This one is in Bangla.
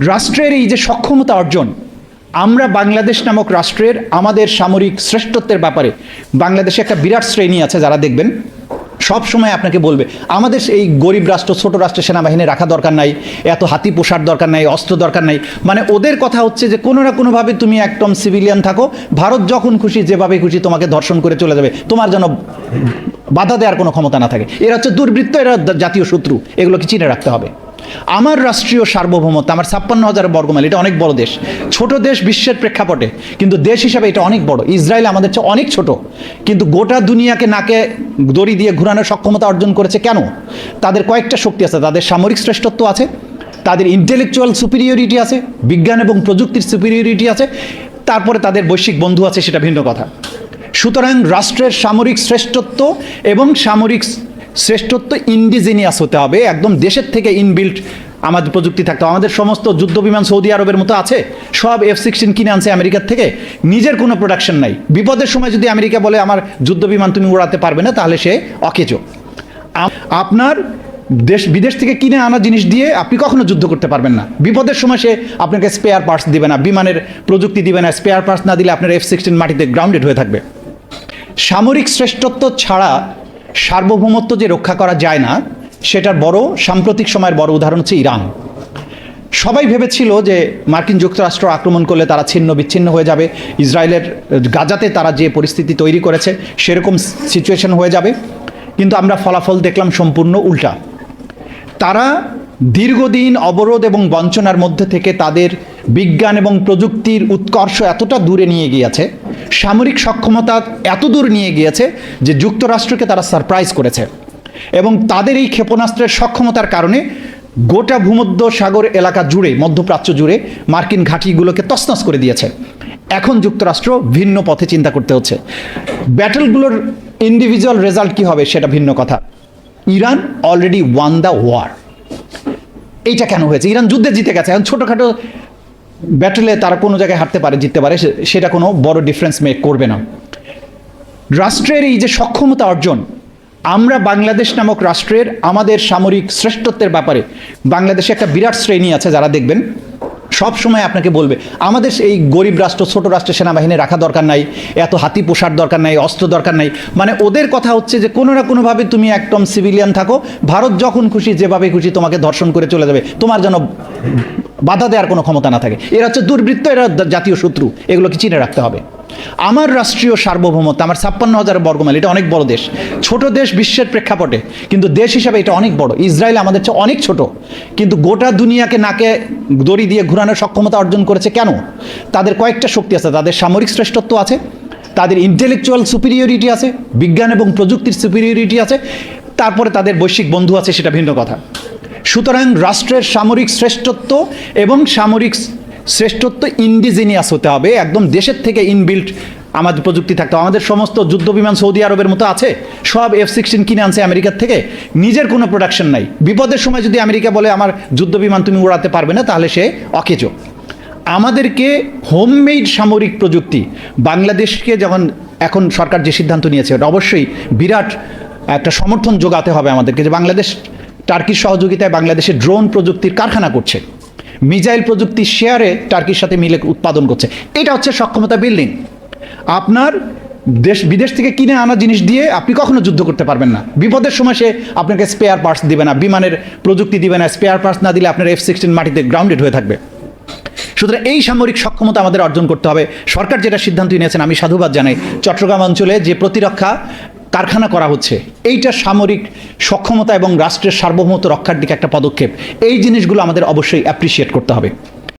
রাষ্ট্রের এই যে সক্ষমতা অর্জন, আমরা বাংলাদেশ নামক রাষ্ট্রের আমাদের সামরিক শ্রেষ্ঠত্বের ব্যাপারে বাংলাদেশে একটা বিরাট শ্রেণী আছে যারা দেখবেন সব সময় আপনাকে বলবে আমাদের এই গরিব রাষ্ট্র, ছোট রাষ্ট্রের সেনাবাহিনী রাখা দরকার নাই, এত হাতি পোষার দরকার নাই, অস্ত্র দরকার নাই। মানে ওদের কথা হচ্ছে যে কোনো না কোনোভাবে তুমি একদম সিভিলিয়ান থাকো, ভারত যখন খুশি যেভাবে খুশি তোমাকে ধর্ষণ করে চলে যাবে, তোমার যেন বাধা দেওয়ার কোনো ক্ষমতা না থাকে। এরা হচ্ছে দুর্বৃত্ত, এরা জাতীয় শত্রু, এগুলোকে চিনে রাখতে হবে। আমার রাষ্ট্রীয় সার্বভৌমত্ব, আমার 56,000 বর্গমাইল, এটা অনেক বড় দেশ, ছোট দেশ বিশ্বের প্রেক্ষাপটে, কিন্তু দেশ হিসাবে এটা অনেক বড়। ইসরায়েল আমাদের চেয়ে অনেক ছোট, কিন্তু গোটা দুনিয়াকে নাকে দড়ি দিয়ে ঘুরানোর সক্ষমতা অর্জন করেছে। কেন? তাদের কয়েকটা শক্তি আছে, তাদের সামরিক শ্রেষ্ঠত্ব আছে, তাদের ইন্টেলেকচুয়াল সুপিরিয়রিটি আছে, বিজ্ঞান এবং প্রযুক্তির সুপিরিয়রিটি আছে, তারপরে তাদের বৈশ্বিক বন্ধু আছে, সেটা ভিন্ন কথা। সুতরাং রাষ্ট্রের সামরিক শ্রেষ্ঠত্ব এবং সামরিক শ্রেষ্ঠত্ব ইন্ডিজিনিয়াস হতে হবে, একদম দেশের থেকে ইনবিল্ট আমাদের প্রযুক্তি থাকতে হবে। আমাদের সমস্ত যুদ্ধ বিমান সৌদি আরবের মতো আছে, সব F-16 কিনে আনছে আমেরিকার থেকে, নিজের কোনো প্রোডাকশন নাই। বিপদের সময় যদি আমেরিকা বলে আমার যুদ্ধ বিমান তুমি উড়াতে পারবে না, তাহলে সে অকেজো। আপনার বিদেশ থেকে কিনে আনা জিনিস দিয়ে আপনি কখনো যুদ্ধ করতে পারবেন না। বিপদের সময় সে আপনাকে স্পেয়ার পার্টস দিবে না, বিমানের প্রযুক্তি দিবে না। স্পেয়ার পার্টস না দিলে আপনার F-16 মাটিতে গ্রাউন্ডেড হয়ে থাকবে। সামরিক শ্রেষ্ঠত্ব ছাড়া সার্বভৌমত্ব যে রক্ষা করা যায় না, সেটার বড় সাম্প্রতিক সময়ের বড় উদাহরণ হচ্ছে ইরান। সবাই ভেবেছিল যে মার্কিন যুক্তরাষ্ট্র আক্রমণ করলে তারা ছিন্ন বিচ্ছিন্ন হয়ে যাবে, ইসরায়েলের গাজাতে তারা যে পরিস্থিতি তৈরি করেছে সেরকম সিচুয়েশন হয়ে যাবে, কিন্তু আমরা ফলাফল দেখলাম সম্পূর্ণ উল্টা। তারা দীর্ঘদিন অবরোধ এবং বঞ্চনার মধ্যে থেকে তাদের বিজ্ঞান এবং প্রযুক্তির উৎকর্ষ এতটা দূরে নিয়ে গিয়েছে, সামরিক সক্ষমতা এত দূর নিয়ে গিয়েছে যে যুক্তরাষ্ট্রকে তারা সারপ্রাইজ করেছে। এবং তাদের এই ক্ষেপণাস্ত্রের সক্ষমতার কারণে গোটা ভূমধ্য সাগর এলাকা জুড়ে, মধ্যপ্রাচ্য জুড়ে মার্কিন ঘাঁটিগুলোকে তছনছ করে দিয়েছে। এখন যুক্তরাষ্ট্র ভিন্ন পথে চিন্তা করতে হচ্ছে। ব্যাটেলগুলোর ইন্ডিভিজুয়াল রেজাল্ট কী হবে সেটা ভিন্ন কথা। Iran already won the war. এইটা কেন হয়েছে? ইরান যুদ্ধে জিতে গেছে, এখন ছোটোখাটো ব্যাটেলে তারা কোনো জায়গায় হারতে পারে, জিততে পারে, সেটা কোনো বড় ডিফারেন্স মেক করবে না। রাষ্ট্রের এই যে সক্ষমতা অর্জন, আমরা বাংলাদেশ নামক রাষ্ট্রের আমাদের সামরিক শ্রেষ্ঠত্বের ব্যাপারে বাংলাদেশে একটা বিরাট শ্রেণী আছে যারা দেখবেন সব সময় আপনাকে বলবে আমাদের এই গরিব রাষ্ট্র, ছোট রাষ্ট্রের সেনাবাহিনী রাখা দরকার নাই, এত হাতি পোষার দরকার নাই, অস্ত্র দরকার নাই। মানে ওদের কথা হচ্ছে যে কোনো না কোনোভাবে তুমি একদম সিভিলিয়ান থাকো, ভারত যখন খুশি যেভাবে খুশি তোমাকে ধর্ষণ করে চলে যাবে, তোমার যেন বাধা দেওয়ার কোনো ক্ষমতা না থাকে। এরা হচ্ছে দুর্বৃত্ত, এরা জাতীয় শত্রু, এগুলোকে চিনে রাখতে হবে। আমার রাষ্ট্রীয় সার্বভৌমত্ব, আমার 56,000 বর্গমাইল, এটা অনেক বড় দেশ, ছোট দেশ বিশ্বের প্রেক্ষাপটে, কিন্তু দেশ হিসাবে এটা অনেক বড়। ইসরায়েল আমাদের চেয়ে অনেক ছোট, কিন্তু গোটা দুনিয়াকে নাকে দড়ি দিয়ে ঘুরানোর সক্ষমতা অর্জন করেছে। কেন? তাদের কয়েকটা শক্তি আছে, তাদের সামরিক শ্রেষ্ঠত্ব আছে, তাদের ইন্টেলেকচুয়াল সুপিরিয়রিটি আছে, বিজ্ঞান এবং প্রযুক্তির সুপিরিয়রিটি আছে, তারপরে তাদের বৈশ্বিক বন্ধু আছে, সেটা ভিন্ন কথা। সুতরাং রাষ্ট্রের সামরিক শ্রেষ্ঠত্ব এবং সামরিক শ্রেষ্ঠত্ব ইন্ডিজিনিয়াস হতে হবে, একদম দেশের থেকে ইনবিল্ট আমাদের প্রযুক্তি থাকতে হবে। আমাদের সমস্ত যুদ্ধ বিমান সৌদি আরবের মতো আছে, সব F-16 কিনে আনছে আমেরিকার থেকে, নিজের কোনো প্রোডাকশন নাই। বিপদের সময় যদি আমেরিকা বলে আমার যুদ্ধ বিমান তুমি উড়াতে পারবে না, তাহলে সে অকেজো। আমাদেরকে হোমমেড সামরিক প্রযুক্তি, বাংলাদেশকে যখন এখন সরকার যে সিদ্ধান্ত নিয়েছে, ওটা অবশ্যই বিরাট একটা সমর্থন যোগাতে হবে আমাদেরকে, যে বাংলাদেশ টার্কির সহযোগিতায় বাংলাদেশে ড্রোন প্রযুক্তির কারখানা করছে, মিসাইল প্রযুক্তি শেয়ারে টার্কির সাথে মিলে উৎপাদন করছে। এটা হচ্ছে সক্ষমতা বিল্ডিং। আপনার বিদেশ থেকে কিনে আনা জিনিস দিয়ে আপনি কখনো যুদ্ধ করতে পারবেন না। বিপদের সময় সে আপনাকে স্পেয়ার পার্টস দিবে না, বিমানের প্রযুক্তি দিবে না। স্পেয়ার পার্টস না দিলে আপনার F-16 মাটিতে গ্রাউন্ডেড হয়ে থাকবে। সুতরাং এই সামরিক সক্ষমতা আমাদের অর্জন করতে হবে। সরকার যেটা সিদ্ধান্ত নিয়েছেন আমি সাধুবাদ জানাই। চট্টগ্রাম অঞ্চলে যে প্রতিরক্ষা কারখানা করা হচ্ছে, এইটা সামরিক সক্ষমতা এবং রাষ্ট্রের সার্বভৌমত্ব রক্ষার দিকে একটা পদক্ষেপ। এই জিনিসগুলো আমাদের অবশ্যই অ্যাপ্রিসিয়েট করতে হবে।